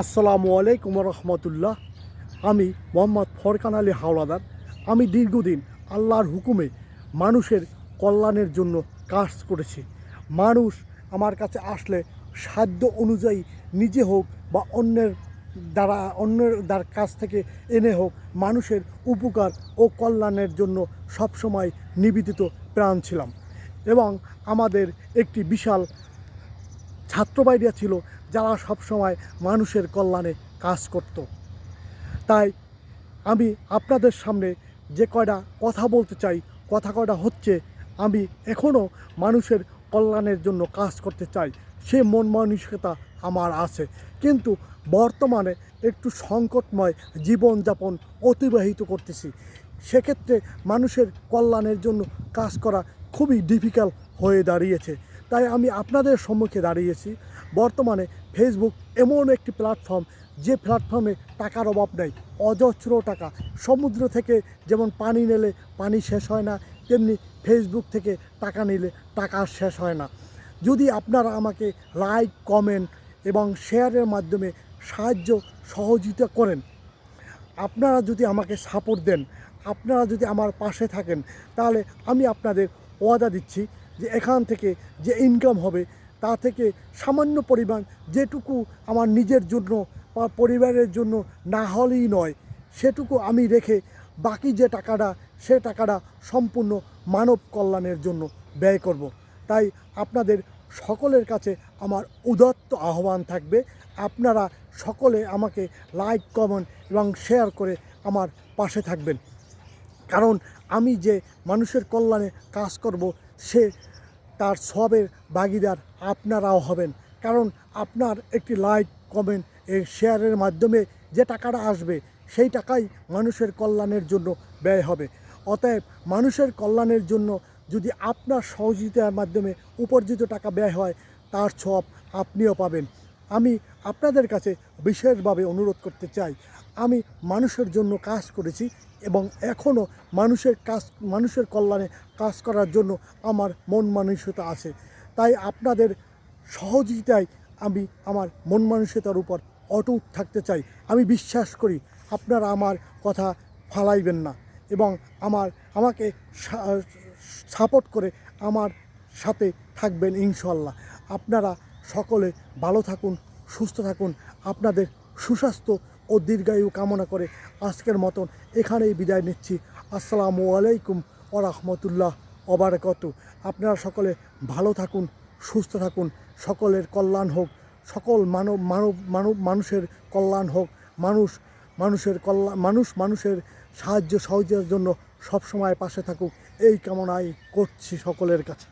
আসসালামু আলাইকুম রহমতুল্লাহ। আমি মোহাম্মদ ফরকান আলী হাওলাদার। আমি দীর্ঘদিন আল্লাহর হুকুমে মানুষের কল্যাণের জন্য কাজ করেছি। মানুষ আমার কাছে আসলে সাধ্য অনুযায়ী নিজে হোক বা অন্যের কাছ থেকে এনে হোক, মানুষের উপকার ও কল্যাণের জন্য সবসময় নিবেদিত প্রাণ ছিলাম। এবং আমাদের একটি বিশাল ছাত্রবাড়িরা ছিল যারা সবসময় মানুষের কল্যাণে কাজ করত। তাই আমি আপনাদের সামনে যে কয়টা কথা বলতে চাই, কথা কয়টা হচ্ছে, আমি এখনও মানুষের কল্যাণের জন্য কাজ করতে চাই, সে মন মানসিকতা আমার আছে। কিন্তু বর্তমানে একটু সংকটময় জীবনযাপন অতিবাহিত করতেছি। সেক্ষেত্রে মানুষের কল্যাণের জন্য কাজ করা খুবই ডিফিকাল্ট হয়ে দাঁড়িয়েছে। তাই আমি আপনাদের সম্মুখে দাঁড়িয়েছি। বর্তমানে ফেসবুক এমন একটি প্ল্যাটফর্ম, যে প্ল্যাটফর্মে টাকার অভাব নেই, অজস্র টাকা। সমুদ্র থেকে যেমন পানি নিলে পানি শেষ হয় না, তেমনি ফেসবুক থেকে টাকা নিলে টাকা শেষ হয় না। যদি আপনারা আমাকে লাইক, কমেন্ট এবং শেয়ারের মাধ্যমে সাহায্য সহযোগিতা করেন, আপনারা যদি আমাকে সাপোর্ট দেন, আপনারা যদি আমার পাশে থাকেন, তাহলে আমি আপনাদের ওয়াদা দিচ্ছি যে এখান থেকে যে ইনকাম হবে তা থেকে সামান্য পরিমাণ, যেটুকু আমার নিজের জন্য বা পরিবারের জন্য না হলেই নয়, সেটুকু আমি রেখে বাকি যে টাকাটা, সে টাকাটা সম্পূর্ণ মানব কল্যাণের জন্য ব্যয় করব। তাই আপনাদের সকলের কাছে আমার উদাত্ত আহ্বান থাকবে, আপনারা সকলে আমাকে লাইক, কমেন্ট এবং শেয়ার করে আমার পাশে থাকবেন। কারণ আমি যে মানুষের কল্যাণে কাজ করব, সে তার সবের ভাগিদার আপনারাও হবেন। কারণ আপনার একটি লাইক, কমেন্ট, এই শেয়ারের মাধ্যমে যে টাকাটা আসবে, সেই টাকাই মানুষের কল্যাণের জন্য ব্যয় হবে। অতএব মানুষের কল্যাণের জন্য যদি আপনার সহযোগিতার মাধ্যমে উপার্জিত টাকা ব্যয় হয়, তার সব আপনিও পাবেন। আমি আপনাদের কাছে বিশেষভাবে অনুরোধ করতে চাই, আমি মানুষের জন্য কাজ করেছি এবং এখনও মানুষের কল্যাণে কাজ করার জন্য আমার মন মানসিকতা আছে। তাই আপনাদের সহযোগিতায় আমি আমার মন মানসিকতার উপর অটুট থাকতে চাই। আমি বিশ্বাস করি আপনারা আমার কথা ফালাইবেন না এবং আমাকে সাপোর্ট করে আমার সাথে থাকবেন ইনশাল্লাহ। আপনারা সকলে ভালো থাকুন, সুস্থ থাকুন। আপনাদের সুস্বাস্থ্য ও দীর্ঘায়ু কামনা করে আজকের মতন এখানেই বিদায় নিচ্ছি। আসসালামু আলাইকুম ওয়া রাহমাতুল্লাহ ওয়া বারাকাতুহু। আপনারা সকলে ভালো থাকুন, সুস্থ থাকুন, সকলের কল্যাণ হোক, সকল মানুষের কল্যাণ হোক, মানুষের সাহায্য সহযোগিতার জন্য সবসময় পাশে থাকুক, এই কামনাই করছি সকলের কাছে।